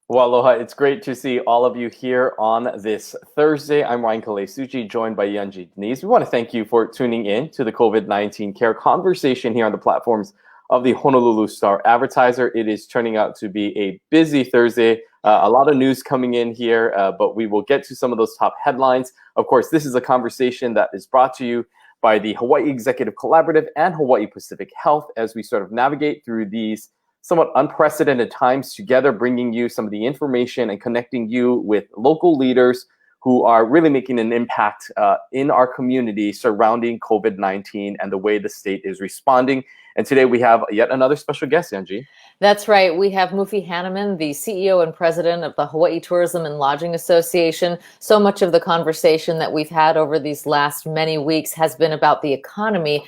Well, aloha. It's great to see all of you here on this Thursday. I'm Ryan Kalesuchi, joined by Yunji Denise. We want to thank you for tuning in to the COVID-19 care conversation here on the platforms of the Honolulu Star-Advertiser. It is turning out to be a busy Thursday. A lot of news coming in here, but we will get to some of those top headlines. Of course, this is a conversation that is brought to you by the Hawaii Executive Collaborative and Hawaii Pacific Health as we sort of navigate through these somewhat unprecedented times together, bringing you some of the information and connecting you with local leaders who are really making an impact in our community surrounding COVID-19 and the way the state is responding. And today we have yet another special guest, Angie. That's right. We have Mufi Hannemann, the CEO and president of the Hawaii Tourism and Lodging Association. So much of the conversation that we've had over these last many weeks has been about the economy.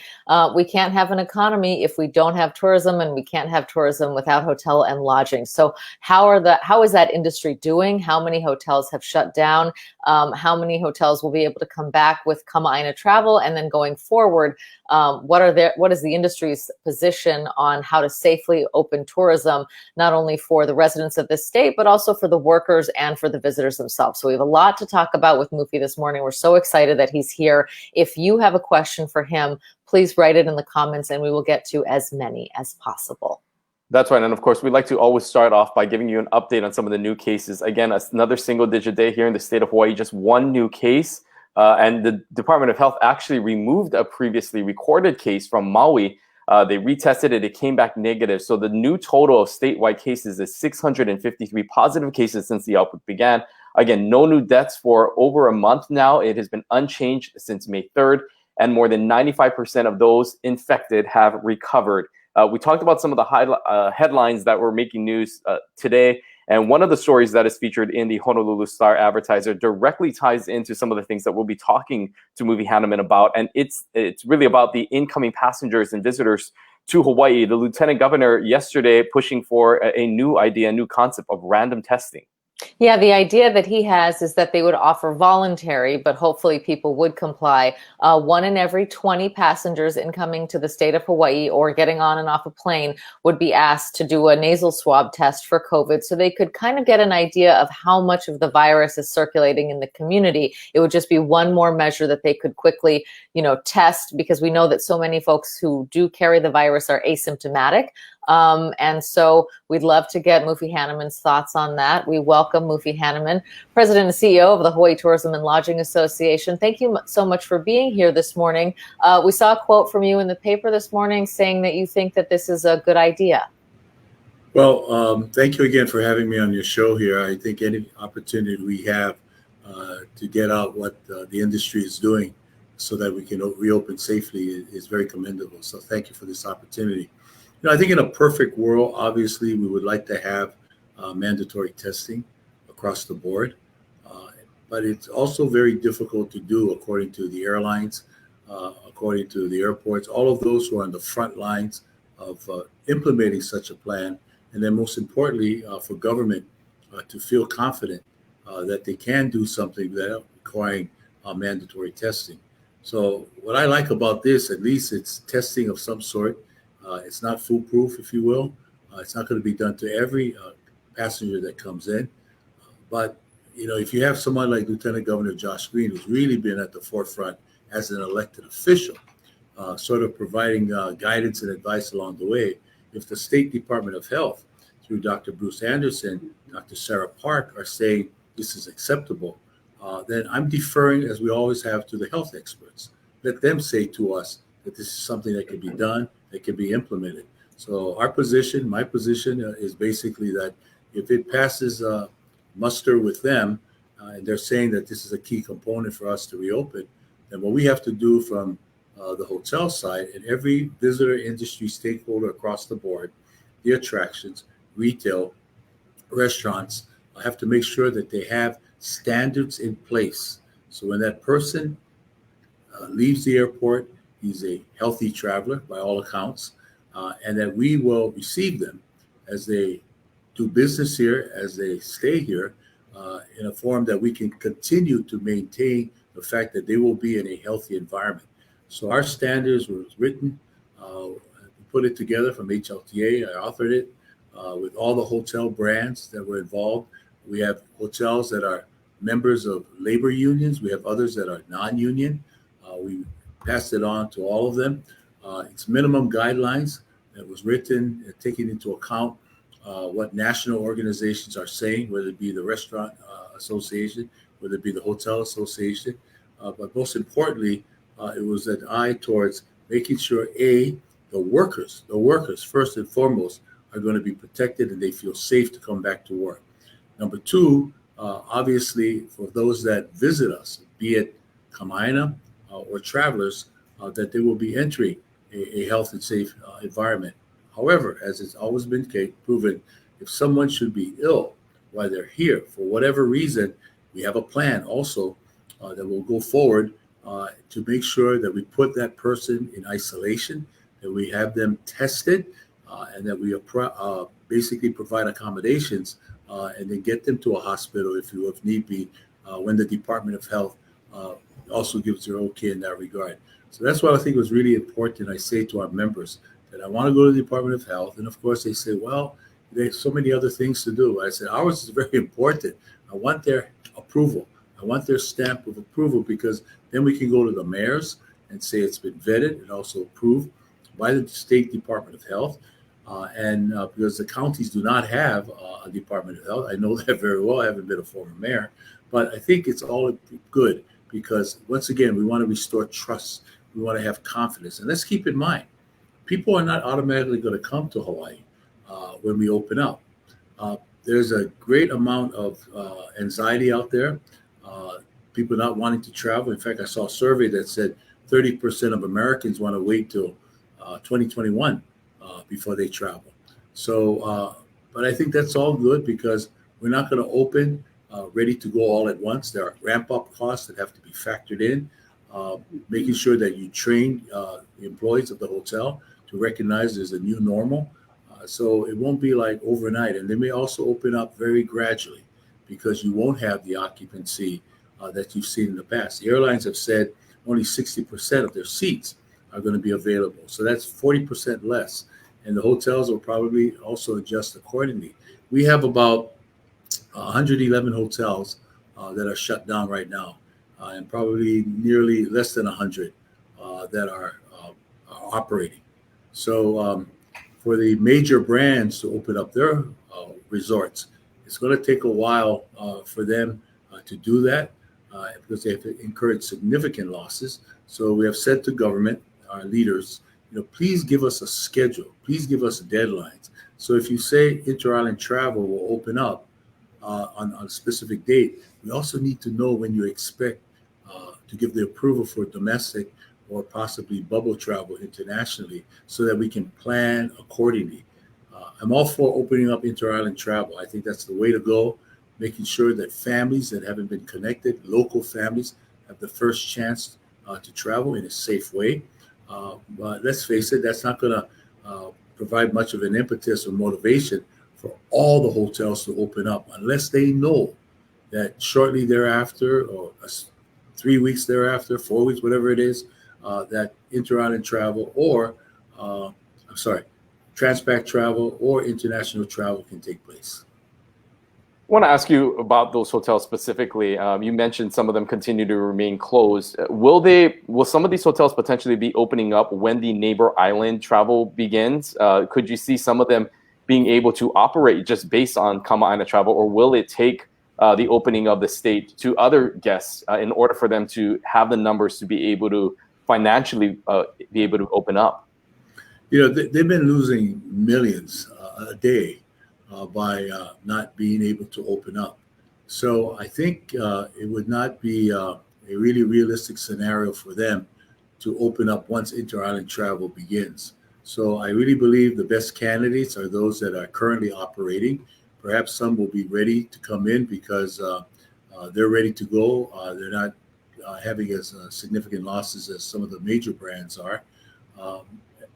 We can't have an economy if we don't have tourism, and we can't have tourism without hotel and lodging. So how is that industry doing? How many hotels have shut down? How many hotels will be able to come back with Kama'aina travel? And then going forward, what is the industry's position on how to safely open tourism, not only for the residents of this state, but also for the workers and for the visitors themselves. So we have a lot to talk about with Mufi this morning. We're so excited that he's here. If you have a question for him, please write it in the comments and we will get to as many as possible. That's right. And of course, we'd like to always start off by giving you an update on some of the new cases. Again, another single-digit day here in the state of Hawaii, just one new case. And the Department of Health actually removed a previously recorded case from Maui. They retested it. It came back negative. So the new total of statewide cases is 653 positive cases since the outbreak began. Again, no new deaths for over a month now. It has been unchanged since May 3rd. And more than 95% of those infected have recovered. We talked about some of the headlines that were making news today. And one of the stories that is featured in the Honolulu Star-Advertiser directly ties into some of the things that we'll be talking to Mufi Hannemann about. And it's really about the incoming passengers and visitors to Hawaii. The Lieutenant Governor yesterday pushing for a new idea, a new concept of random testing. Yeah, the idea that he has is that they would offer voluntary, but hopefully people would comply. 1 in every 20 passengers incoming to the state of Hawaii or getting on and off a plane would be asked to do a nasal swab test for COVID, so they could kind of get an idea of how much of the virus is circulating in the community. It would just be one more measure that they could quickly, test, because we know that so many folks who do carry the virus are asymptomatic. And so we'd love to get Mufi Hannemann's thoughts on that. We welcome Mufi Hannemann, President and CEO of the Hawaii Tourism and Lodging Association. Thank you so much for being here this morning. We saw a quote from you in the paper this morning saying that you think that this is a good idea. Well, thank you again for having me on your show here. I think any opportunity we have to get out what the industry is doing so that we can reopen safely is very commendable. So thank you for this opportunity. I think in a perfect world, obviously, we would like to have mandatory testing across the board. But it's also very difficult to do according to the airlines, according to the airports, all of those who are on the front lines of implementing such a plan. And then most importantly, for government to feel confident that they can do something without requiring mandatory testing. So what I like about this, at least it's testing of some sort. It's not foolproof, if you will. It's not going to be done to every passenger that comes in. But, if you have someone like Lieutenant Governor Josh Green, who's really been at the forefront as an elected official, sort of providing guidance and advice along the way, if the State Department of Health, through Dr. Bruce Anderson, Dr. Sarah Park, are saying this is acceptable, then I'm deferring, as we always have, to the health experts. Let them say to us that this is something that can be done, that can be implemented. So my position is basically that if it passes muster with them, and they're saying that this is a key component for us to reopen, then what we have to do from the hotel side and every visitor industry stakeholder across the board, the attractions, retail, restaurants, have to make sure that they have standards in place. So when that person leaves the airport, he's a healthy traveler by all accounts, and that we will receive them as they do business here, as they stay here, in a form that we can continue to maintain the fact that they will be in a healthy environment. So our standards was written, put it together from HLTA. I authored it. with all the hotel brands that were involved. We have hotels that are members of labor unions. We have others that are non-union. We passed it on to all of them. It's minimum guidelines that was written, taking into account what national organizations are saying, whether it be the Restaurant Association, whether it be the Hotel Association. But most importantly, it was an eye towards making sure, the workers, first and foremost, are going to be protected and they feel safe to come back to work. Number two, obviously, for those that visit us, be it Kama'aina or travelers, that they will be entering a health and safe environment. However, as it's always been proven, if someone should be ill while they're here, for whatever reason, we have a plan also that will go forward to make sure that we put that person in isolation, that we have them tested, and that we basically provide accommodations and then get them to a hospital if need be, when the Department of Health also gives their okay in that regard. So that's why I think it was really important. I say to our members that I want to go to the Department of Health. And of course they say, well, there's so many other things to do. I said, ours is very important. I want their approval. I want their stamp of approval, because then we can go to the mayors and say it's been vetted and also approved by the State Department of Health. And because the counties do not have a Department of Health. I know that very well. I haven't been a former mayor. But I think it's all good, because once again, we want to restore trust. We want to have confidence. And let's keep in mind, people are not automatically going to come to Hawaii when we open up. There's a great amount of anxiety out there, people not wanting to travel. In fact, I saw a survey that said 30% of Americans want to wait till 2021 before they travel. So, but I think that's all good, because we're not going to open ready to go all at once. There are ramp-up costs that have to be factored in, making sure that you train the employees of the hotel to recognize there's a new normal. So it won't be like overnight. And they may also open up very gradually, because you won't have the occupancy that you've seen in the past. The airlines have said only 60% of their seats are going to be available. So that's 40% less. And the hotels will probably also adjust accordingly. We have about 111 hotels that are shut down right now, and probably nearly less than 100 that are operating. So for the major brands to open up their resorts, it's going to take a while for them to do that, because they have incurred significant losses. So we have said to government, our leaders, please give us a schedule. Please give us deadlines. So if you say inter-island travel will open up on a specific date, we also need to know when you expect to give the approval for domestic or possibly bubble travel internationally, so that we can plan accordingly. I'm all for opening up inter-island travel. I think that's the way to go, making sure that families that haven't been connected, local families, have the first chance to travel in a safe way. But let's face it, that's not going to provide much of an impetus or motivation for all the hotels to open up, unless they know that shortly thereafter, or 3 weeks thereafter, 4 weeks, whatever it is, that inter-island travel or, transpac travel or international travel can take place. I want to ask you about those hotels specifically. You mentioned some of them continue to remain closed. Will some of these hotels potentially be opening up when the neighbor island travel begins? Could you see some of them being able to operate just based on Kama'aina travel, or will it take the opening of the state to other guests in order for them to have the numbers to be able to financially be able to open up? They've been losing millions a day by not being able to open up. So I think it would not be a really realistic scenario for them to open up once inter-island travel begins. So I really believe the best candidates are those that are currently operating. Perhaps some will be ready to come in because they're ready to go. They're not having as significant losses as some of the major brands are.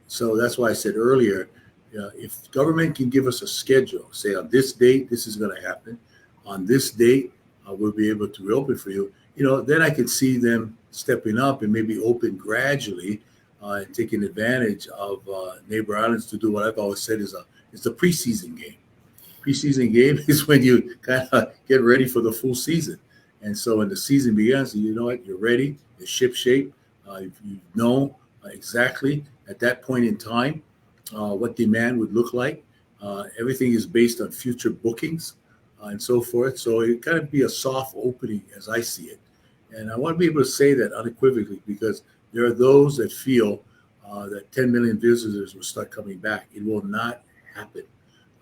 So that's why I said earlier, if government can give us a schedule, say on this date, this is going to happen. On this date, we'll be able to reopen for you. Then I could see them stepping up and maybe open gradually and taking advantage of neighbor islands to do what I've always said is a is the preseason game. Preseason game is when you kind of get ready for the full season. And so when the season begins, you know what, you're ready, you're ship shape, you know exactly at that point in time what demand would look like. Everything is based on future bookings and so forth. So it kind of be a soft opening as I see it. And I want to be able to say that unequivocally because there are those that feel that 10 million visitors will start coming back. It will not happen.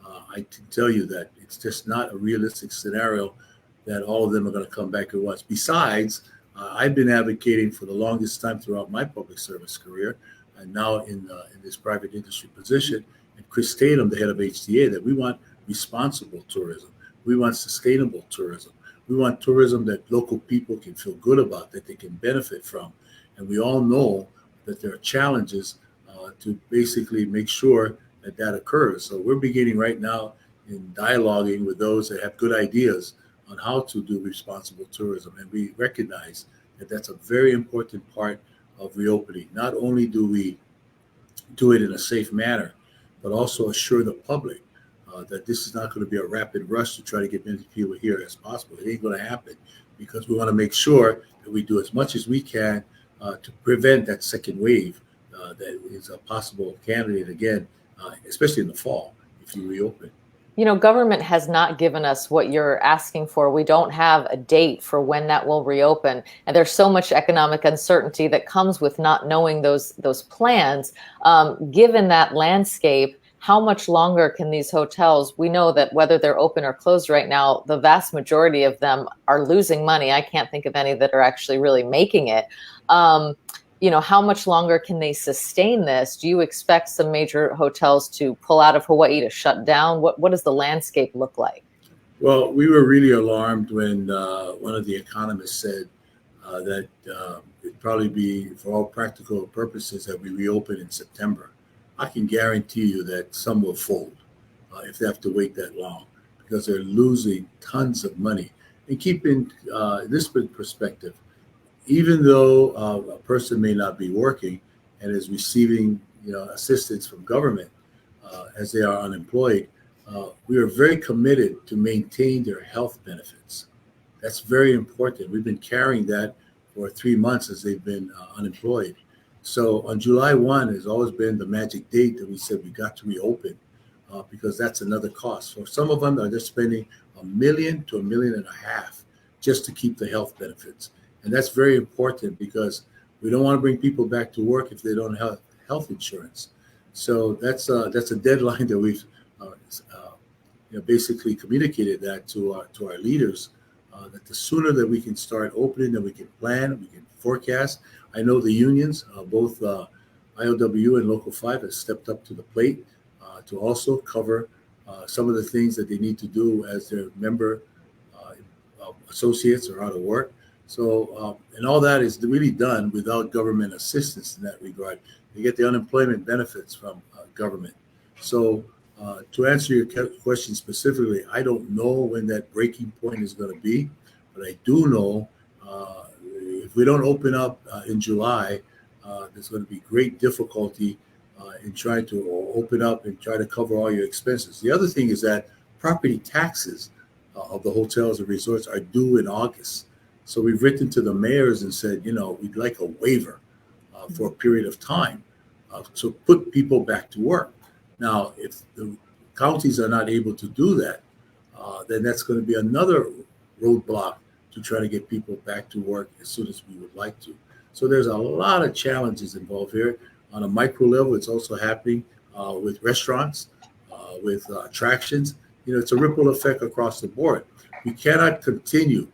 I can tell you that it's just not a realistic scenario that all of them are going to come back at once. Besides, I've been advocating for the longest time throughout my public service career, and now in this private industry position, and Chris Tatum, the head of HTA, that we want responsible tourism. We want sustainable tourism. We want tourism that local people can feel good about, that they can benefit from. And we all know that there are challenges to basically make sure that that occurs. So we're beginning right now in dialoguing with those that have good ideas on how to do responsible tourism. And we recognize that that's a very important part of reopening. Not only do we do it in a safe manner, but also assure the public that this is not going to be a rapid rush to try to get many people here as possible. It ain't going to happen because we want to make sure that we do as much as we can to prevent that second wave that is a possible candidate again, especially in the fall if you reopen. You know, government has not given us what you're asking for. We don't have a date for when that will reopen. And there's so much economic uncertainty that comes with not knowing those plans. Given that landscape, how much longer can these hotels, we know that whether they're open or closed right now, the vast majority of them are losing money. I can't think of any that are actually really making it. You know, how much longer can they sustain this? Do you expect some major hotels to pull out of Hawaii, to shut down? What does the landscape look like? Well, we were really alarmed when one of the economists said that it'd probably be, for all practical purposes, that we reopen in September. I can guarantee you that some will fold if they have to wait that long because they're losing tons of money. And keep in this perspective, even though a person may not be working and is receiving, assistance from government as they are unemployed, we are very committed to maintain their health benefits. That's very important. We've been carrying that for 3 months as they've been unemployed. So on July 1 has always been the magic date that we said we got to reopen because that's another cost. So some of them are just spending $1 million to $1.5 million just to keep the health benefits. And that's very important because we don't want to bring people back to work if they don't have health insurance. So that's a deadline that we've basically communicated that to our leaders, that the sooner that we can start opening, that we can plan, we can forecast. I know the unions, both IOW and Local 5, have stepped up to the plate to also cover some of the things that they need to do as their member associates are out of work. So, and all that is really done without government assistance in that regard. They get the unemployment benefits from government. So to answer your question specifically, I don't know when that breaking point is going to be, but I do know if we don't open up in July, there's going to be great difficulty in trying to open up and try to cover all your expenses. The other thing is that property taxes of the hotels and resorts are due in August. So we've written to the mayors and said, we'd like a waiver for a period of time to put people back to work. Now, if the counties are not able to do that, then that's going to be another roadblock to try to get people back to work as soon as we would like to. So there's a lot of challenges involved here. On a micro level, it's also happening with restaurants, with attractions. It's a ripple effect across the board. We cannot continue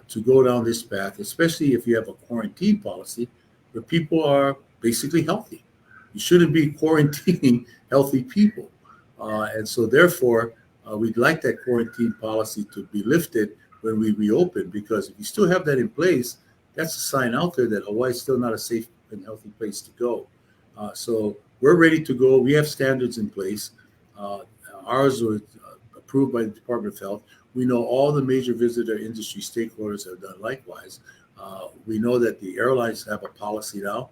to go down this path, especially if you have a quarantine policy where people are basically healthy. You shouldn't be quarantining healthy people. And so therefore, we'd like that quarantine policy to be lifted when we reopen, because if you still have that in place, that's a sign out there that Hawaii is still not a safe and healthy place to go. So we're ready to go. We have standards in place. Ours were approved by the Department of Health. We know all the major visitor industry stakeholders have done likewise. We know that the airlines have a policy now.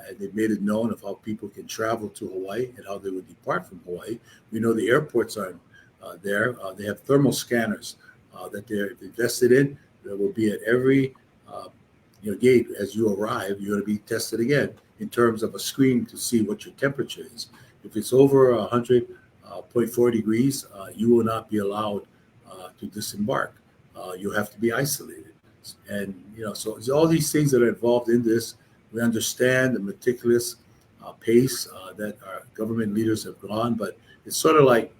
and they've made it known of how people can travel to Hawaii and how they would depart from Hawaii. We know the airports are there. They have thermal scanners that they're invested in. That will be at every gate as you arrive. You're going to be tested again in terms of a screen to see what your temperature is. If it's over 100.4 degrees, you will not be allowed to disembark. You have to be isolated. And, so it's all these things that are involved in this. We understand the meticulous pace that our government leaders have gone, but it's sort of like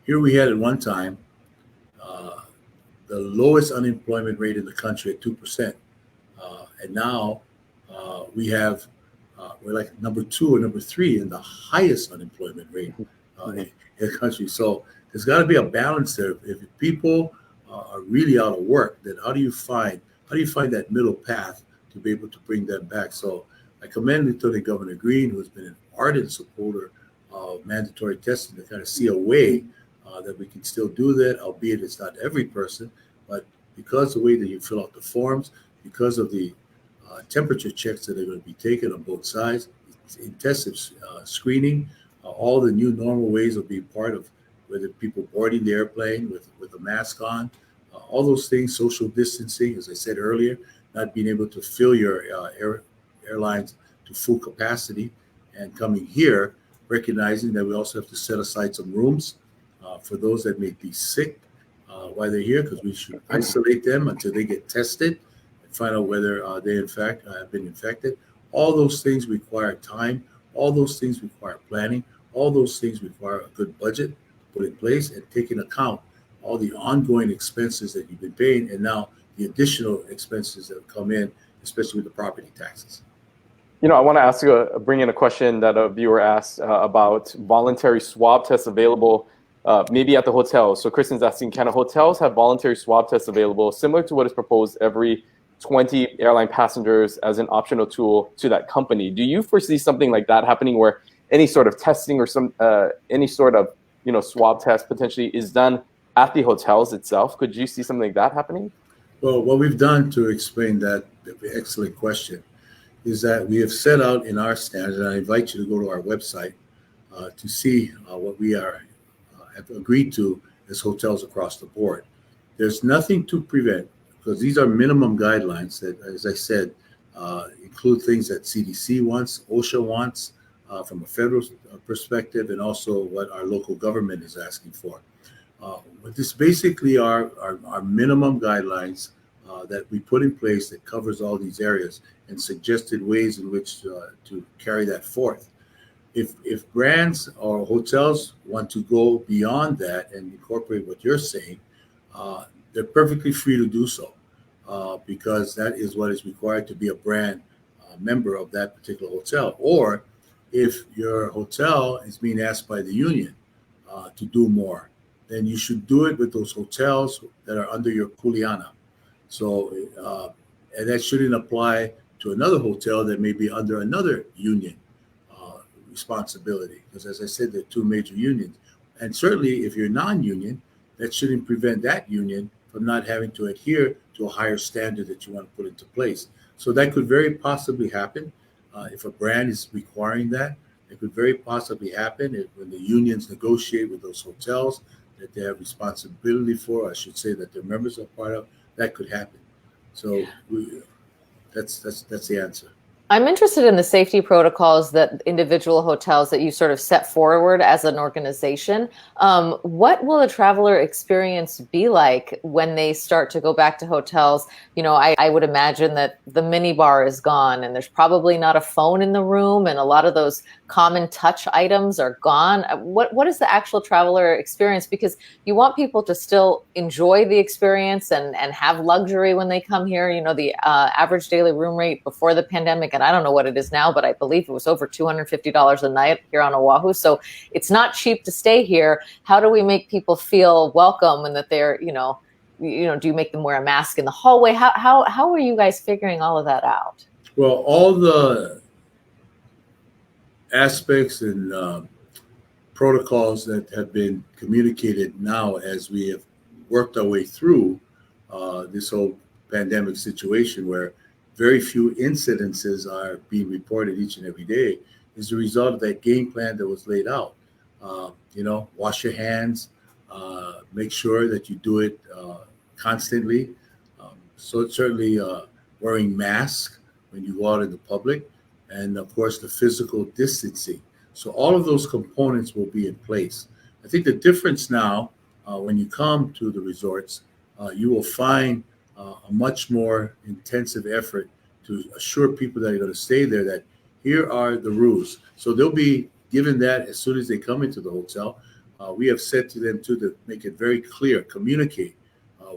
here we had at one time the lowest unemployment rate in the country at 2%. And now we're like number 2 or number 3 in the highest unemployment rate in the country. So there's got to be a balance there. If people are really out of work, then how do you find that middle path to be able to bring them back? So I commend Lieutenant Governor Green, who has been an ardent supporter of mandatory testing, to kind of see a way that we can still do that, albeit it's not every person, but because the way that you fill out the forms, because of the temperature checks that are going to be taken on both sides, intensive screening, all the new normal ways of being part of whether people boarding the airplane with a mask on, all those things, social distancing, as I said earlier, not being able to fill your airlines to full capacity, and coming here, recognizing that we also have to set aside some rooms for those that may be sick while they're here, because we should isolate them until they get tested and find out whether they in fact have been infected. All those things require time. All those things require planning. All those things require a good budget put in place and take into account all the ongoing expenses that you've been paying, and now the additional expenses that come in, especially with the property taxes. I want to ask bring in a question that a viewer asked about voluntary swab tests available maybe at the hotel. So Kristen's asking, can hotels have voluntary swab tests available similar to what is proposed every 20 airline passengers as an optional tool to that company? Do you foresee something like that happening, where any sort of testing or any sort of swab test potentially is done at the hotels itself? Could you see something like that happening? Well, what we've done to explain that excellent question is that we have set out in our standards, and I invite you to go to our website to see what we have agreed to as hotels across the board. There's nothing to prevent, because these are minimum guidelines that, as I said, include things that CDC wants, OSHA wants from a federal perspective, and also what our local government is asking for. But this basically are our minimum guidelines that we put in place that covers all these areas and suggested ways in which to carry that forth. If brands or hotels want to go beyond that and incorporate what you're saying, they're perfectly free to do so, because that is what is required to be a brand member of that particular hotel. Or if your hotel is being asked by the union to do more, then you should do it with those hotels that are under your kuleana. So, and that shouldn't apply to another hotel that may be under another union responsibility, because as I said, there are 2 major unions. And certainly if you're non-union, that shouldn't prevent that union from not having to adhere to a higher standard that you want to put into place. So that could very possibly happen if a brand is requiring that. It could very possibly happen when the unions negotiate with those hotels that they have responsibility for, I should say, that their members are part of. That could happen. So that's the answer. I'm interested in the safety protocols that individual hotels that you sort of set forward as an organization. What will a traveler experience be like when they start to go back to hotels? I would imagine that the mini bar is gone, and there's probably not a phone in the room, and a lot of those common touch items are gone. What is the actual traveler experience? Because you want people to still enjoy the experience and have luxury when they come here. The average daily room rate before the pandemic, and I don't know what it is now, but I believe it was over $250 a night here on Oahu. So it's not cheap to stay here. How do we make people feel welcome and that they're, do you make them wear a mask in the hallway? How are you guys figuring all of that out? Well, all the aspects and protocols that have been communicated now as we have worked our way through this whole pandemic situation, where very few incidences are being reported each and every day is the result of that game plan that was laid out. Wash your hands, make sure that you do it constantly. So certainly wearing masks when you go out in the public, and of course the physical distancing. So all of those components will be in place. I think the difference now, when you come to the resorts, you will find a much more intensive effort to assure people that are going to stay there that here are the rules. So they'll be given that as soon as they come into the hotel. We have said to them to make it very clear, communicate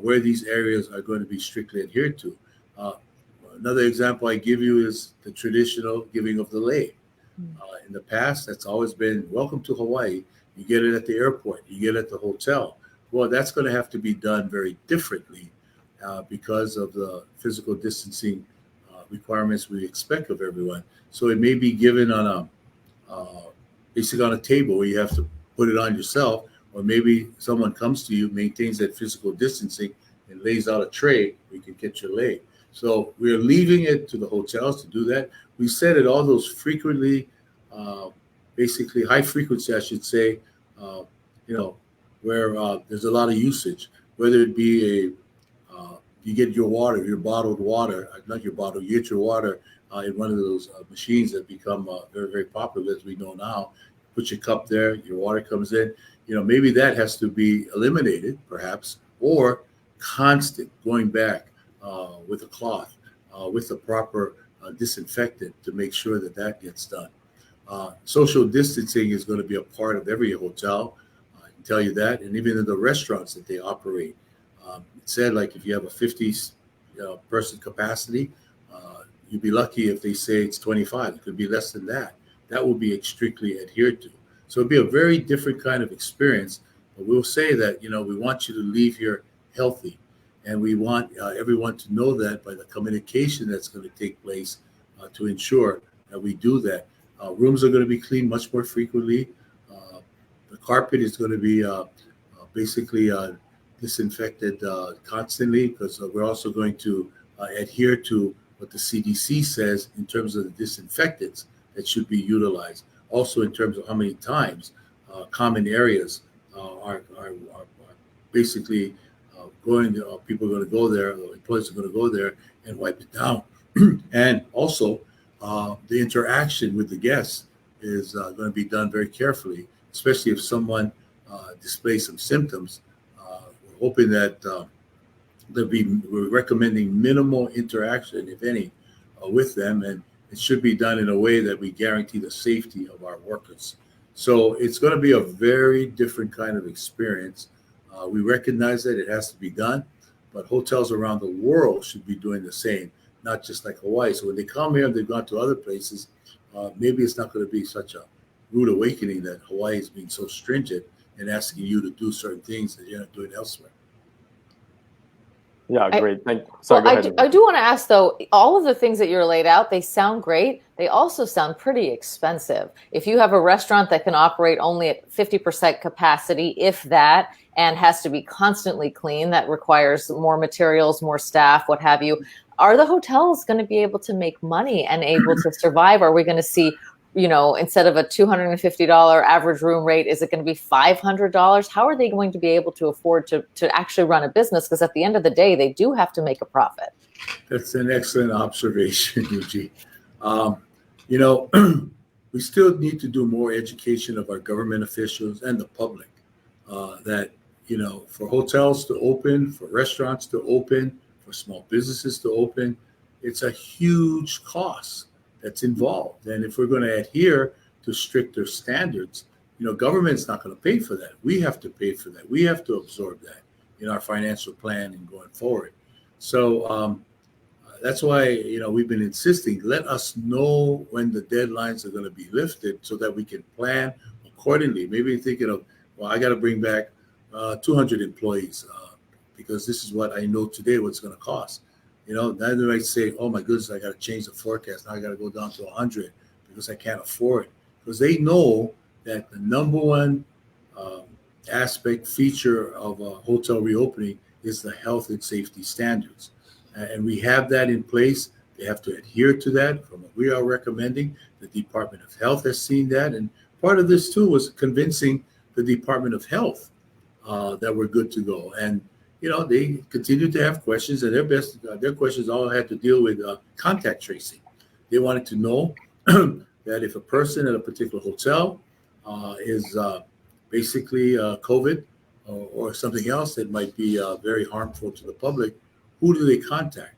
where these areas are going to be strictly adhered to. Another example I give you is the traditional giving of the lei. In the past, that's always been welcome to Hawaii. You get it at the airport, you get it at the hotel. Well, that's going to have to be done very differently because of the physical distancing requirements we expect of everyone. So it may be given on basically on a table where you have to put it on yourself, or maybe someone comes to you, maintains that physical distancing, and lays out a tray where you can get your lei. So we're leaving it to the hotels to do that. We said at all those frequently, basically high frequency, I should say, where there's a lot of usage, whether it be you get your water, your bottled water, not your bottle, you get your water in one of those machines that become very, very popular, as we know now. Put your cup there, your water comes in. Maybe that has to be eliminated, perhaps, or constant going back with a cloth, with the proper disinfectant to make sure that that gets done. Social distancing is going to be a part of every hotel. I can tell you that, and even in the restaurants that they operate. It said, like, if you have a 50 person capacity, you'd be lucky if they say it's 25. It could be less than that. That will be strictly adhered to. So it'll be a very different kind of experience. But we'll say that, we want you to leave here healthy. And we want everyone to know that by the communication that's going to take place to ensure that we do that. Rooms are going to be cleaned much more frequently. The carpet is going to be basically disinfected constantly, because we're also going to adhere to what the CDC says in terms of the disinfectants that should be utilized. Also in terms of how many times common areas are basically people are going to go there, employees are going to go there and wipe it down. And also the interaction with the guests is going to be done very carefully, especially if someone displays some symptoms. We're hoping that we're recommending minimal interaction, if any, with them, and it should be done in a way that we guarantee the safety of our workers. So it's going to be a very different kind of experience. We recognize that it has to be done, but hotels around the world should be doing the same, not just like Hawaii. So when they come here and they've gone to other places, maybe it's not going to be such a rude awakening that Hawaii is being so stringent and asking you to do certain things that you're not doing elsewhere. Yeah, great. Go ahead. I do want to ask, though, all of the things that you're laid out, they sound great. They also sound pretty expensive. If you have a restaurant that can operate only at 50% capacity, if that, and has to be constantly clean, that requires more materials, more staff, what have you, are the hotels going to be able to make money and able to survive? Are we going to see, instead of a $250 average room rate, is it going to be $500? How are they going to be able to afford to actually run a business? Because at the end of the day, they do have to make a profit. That's an excellent observation, Yuji. We still need to do more education of our government officials and the public that, for hotels to open, for restaurants to open, for small businesses to open, it's a huge cost that's involved. And if we're going to adhere to stricter standards, government's not going to pay for that. We have to pay for that. We have to absorb that in our financial plan and going forward. So that's why, we've been insisting, let us know when the deadlines are going to be lifted so that we can plan accordingly. Maybe thinking of, I got to bring back 200 employees because this is what I know today what's going to cost. Then they might say, oh my goodness, I got to change the forecast. Now I got to go down to 100 because I can't afford it. Because they know that the number one feature of a hotel reopening is the health and safety standards. And we have that in place. They have to adhere to that from what we are recommending. The Department of Health has seen that. And part of this, too, was convincing the Department of Health that we're good to go. And, they continue to have questions, and their questions all had to deal with contact tracing. They wanted to know that if a person at a particular hotel is basically COVID or something else that might be very harmful to the public, who do they contact?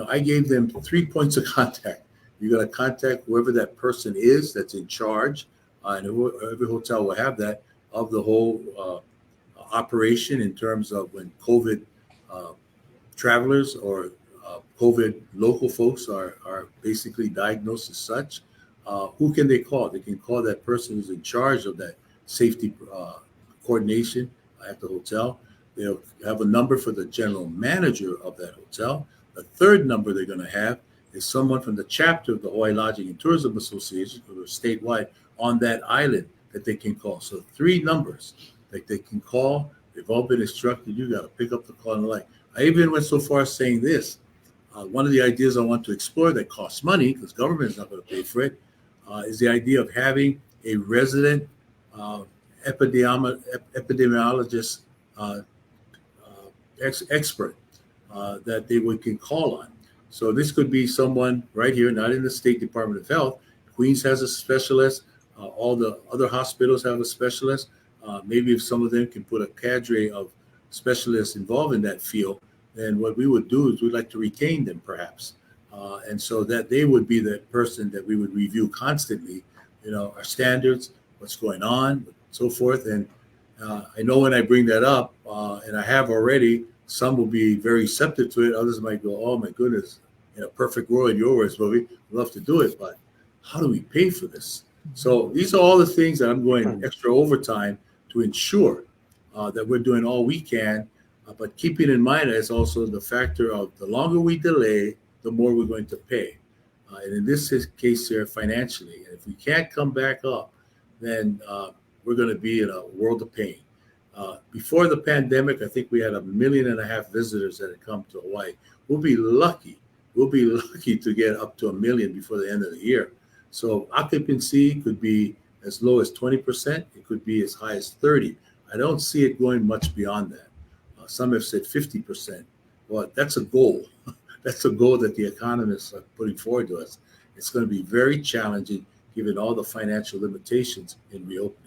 I gave them 3 points of contact. You're going to contact whoever that person is that's in charge, and every hotel will have that, of the whole operation in terms of when COVID travelers or COVID local folks are basically diagnosed as such. Who can they call? They can call that person who's in charge of that safety coordination at the hotel. They'll have a number for the general manager of that hotel. The third number they're going to have is someone from the chapter of the Hawaii Lodging and Tourism Association, or statewide, on that island that they can call. So 3 numbers that they can call. They've all been instructed, you got to pick up the call and the like. I even went so far as saying this. One of the ideas I want to explore that costs money, because government is not going to pay for it, is the idea of having a resident epidemiologist expert that they can call on. So this could be someone right here, not in the State Department of Health. Queens has a specialist. All the other hospitals have a specialist. Maybe if some of them can put a cadre of specialists involved in that field, then what we would do is we'd like to retain them perhaps. And so that they would be the person that we would review constantly, our standards, what's going on, so forth. And I know when I bring that up, and I have already, some will be very receptive to it. Others might go, oh my goodness, in a perfect world, in your words, but we'd love to do it. But how do we pay for this? So these are all the things that I'm going extra overtime to ensure that we're doing all we can. But keeping in mind is also the factor of the longer we delay, the more we're going to pay. And in this case here, financially, and if we can't come back up, then we're going to be in a world of pain. Before the pandemic, I think we had 1.5 million visitors that had come to Hawaii. We'll be lucky to get up to 1 million before the end of the year. So occupancy could be as low as 20%. It could be as high as 30%. I don't see it going much beyond that. Some have said 50%. Well, that's a goal. That's a goal that the economists are putting forward to us. It's going to be very challenging given all the financial limitations in reopening.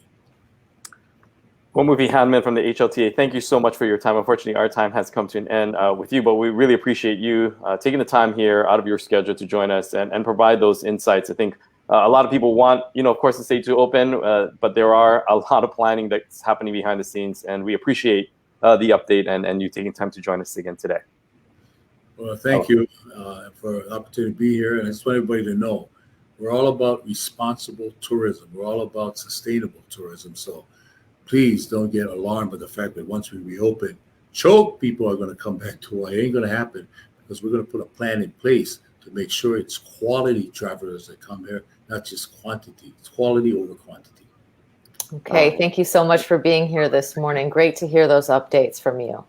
Well, Mufi Hannemann from the HLTA, thank you so much for your time. Unfortunately, our time has come to an end with you, but we really appreciate you taking the time here out of your schedule to join us and provide those insights. I think a lot of people want, of course, the state to open, but there are a lot of planning that's happening behind the scenes, and we appreciate the update and you taking time to join us again today. Well, thank you for the opportunity to be here. And I just want everybody to know we're all about responsible tourism. We're all about sustainable tourism. So please don't get alarmed by the fact that once we reopen, choke people are going to come back to Hawaii. It ain't going to happen because we're going to put a plan in place to make sure it's quality travelers that come here, not just quantity. It's quality over quantity. Okay, thank you so much for being here this morning. Great to hear those updates from you.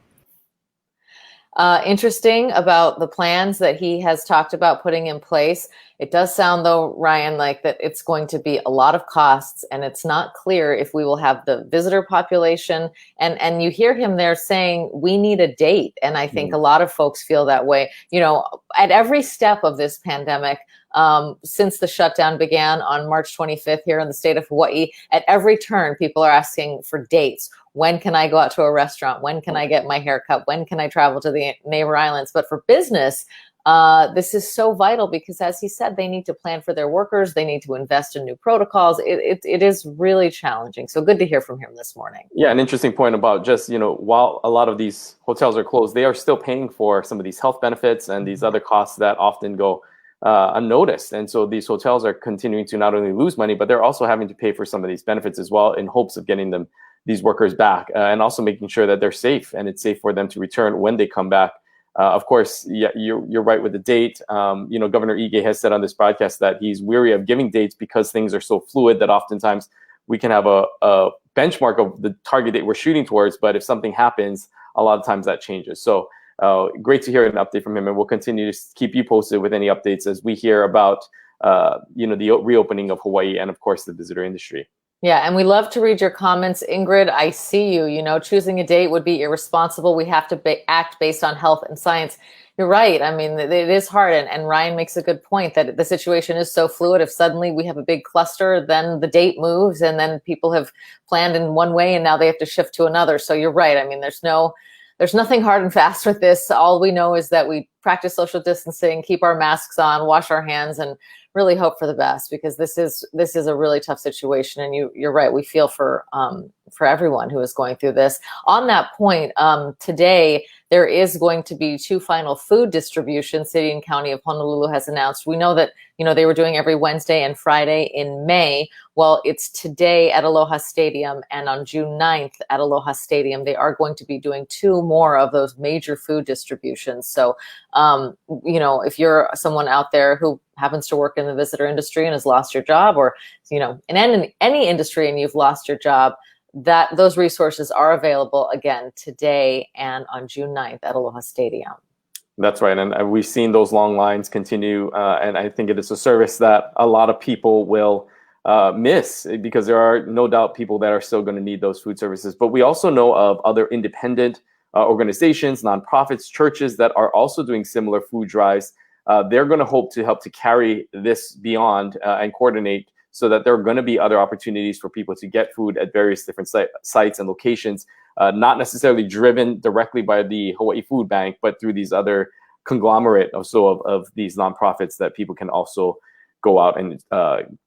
Interesting about the plans that he has talked about putting in place. It does sound, though, Ryan, like that it's going to be a lot of costs, and it's not clear if we will have the visitor population. And you hear him there saying we need a date, and I think a lot of folks feel that way. At every step of this pandemic, since the shutdown began on March 25th here in the state of Hawaii, at every turn, people are asking for dates. When can I go out to a restaurant? When can I get my hair cut? When can I travel to the neighbor islands? But for business, this is so vital because, as he said, they need to plan for their workers. They need to invest in new protocols. It is really challenging. So good to hear from him this morning. Yeah, an interesting point about just, while a lot of these hotels are closed, they are still paying for some of these health benefits and these other costs that often go unnoticed. And so these hotels are continuing to not only lose money, but they're also having to pay for some of these benefits as well in hopes of getting these workers back and also making sure that they're safe and it's safe for them to return when they come back. Of course, yeah, you're right with the date. Governor Ige has said on this broadcast that he's weary of giving dates because things are so fluid that oftentimes we can have a benchmark of the target date we're shooting towards. But if something happens, a lot of times that changes. So great to hear an update from him, and we'll continue to keep you posted with any updates as we hear about the reopening of Hawaii and, of course, the visitor industry. Yeah, and we love to read your comments. Ingrid, I see you. Choosing a date would be irresponsible. We have to act based on health and science. You're right. I mean, it is hard. And Ryan makes a good point that the situation is so fluid. If suddenly we have a big cluster, then the date moves, and then people have planned in one way and now they have to shift to another. So you're right. I mean, there's nothing hard and fast with this. All we know is that we practice social distancing, keep our masks on, wash our hands, and really hope for the best, because this is a really tough situation. And you're right. We feel for everyone who is going through this. On that point, today there is going to be 2 final food distributions. City and County of Honolulu has announced. We know that they were doing every Wednesday and Friday in May. Well, it's today at Aloha Stadium, and on June 9th at Aloha Stadium, they are going to be doing 2 more of those major food distributions. So, if you're someone out there who happens to work in the visitor industry and has lost your job, or, in any industry and you've lost your job, that those resources are available again today and on June 9th at Aloha Stadium. That's right. And we've seen those long lines continue. And I think it is a service that a lot of people will miss, because there are no doubt people that are still going to need those food services. But we also know of other independent organizations, nonprofits, churches that are also doing similar food drives. They're going to hope to help to carry this beyond and coordinate, so that there are going to be other opportunities for people to get food at various different sites and locations, not necessarily driven directly by the Hawaii Food Bank, but through these other conglomerate of these nonprofits that people can also go out and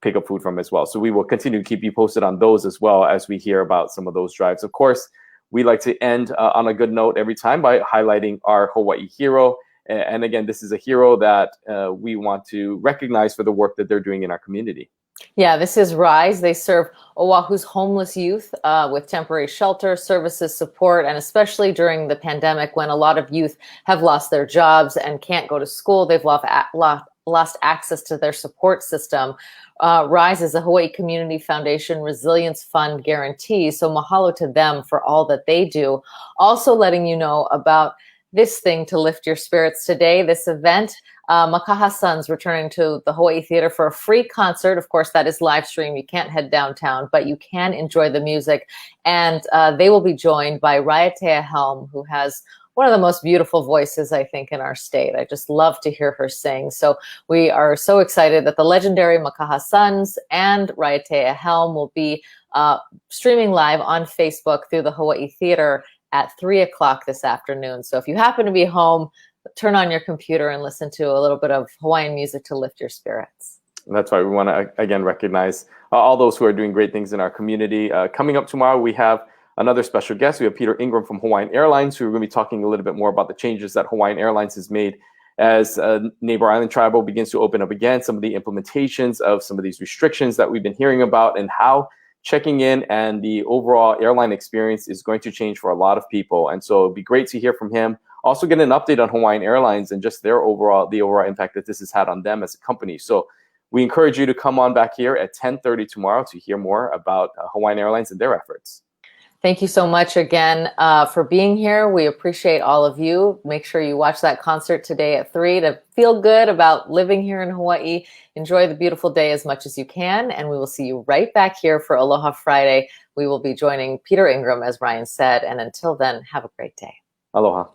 pick up food from as well. So we will continue to keep you posted on those as well as we hear about some of those drives. Of course, we like to end on a good note every time by highlighting our Hawaii hero. And again, this is a hero that we want to recognize for the work that they're doing in our community. Yeah, this is RISE. They serve Oahu's homeless youth with temporary shelter, services, support, and especially during the pandemic, when a lot of youth have lost their jobs and can't go to school, they've lost access to their support system. RISE is a Hawaii Community Foundation Resilience Fund guarantee. So mahalo to them for all that they do. Also letting you know about this thing to lift your spirits today, this event. Makaha Sons returning to the Hawaii Theater for a free concert. Of course, that is live stream. You can't head downtown, but you can enjoy the music. And they will be joined by Raiatea Helm, who has one of the most beautiful voices, I think, in our state. I just love to hear her sing. So we are so excited that the legendary Makaha Sons and Raiatea Helm will be streaming live on Facebook through the Hawaii Theater at 3 o'clock this afternoon. So if you happen to be home, turn on your computer and listen to a little bit of Hawaiian music to lift your spirits. That's why we want to, again, recognize all those who are doing great things in our community. Coming up tomorrow, we have another special guest. We have Peter Ingram from Hawaiian Airlines, who are going to be talking a little bit more about the changes that Hawaiian Airlines has made as Neighbor Island Travel begins to open up again, some of the implementations of some of these restrictions that we've been hearing about, and how checking in and the overall airline experience is going to change for a lot of people. And so it'd be great to hear from him. Also get an update on Hawaiian Airlines and just the overall impact that this has had on them as a company. So we encourage you to come on back here at 10:30 tomorrow to hear more about Hawaiian Airlines and their efforts. Thank you so much again for being here. We appreciate all of you. Make sure you watch that concert today at 3 to feel good about living here in Hawaii. Enjoy the beautiful day as much as you can. And we will see you right back here for Aloha Friday. We will be joining Peter Ingram, as Ryan said. And until then, have a great day. Aloha.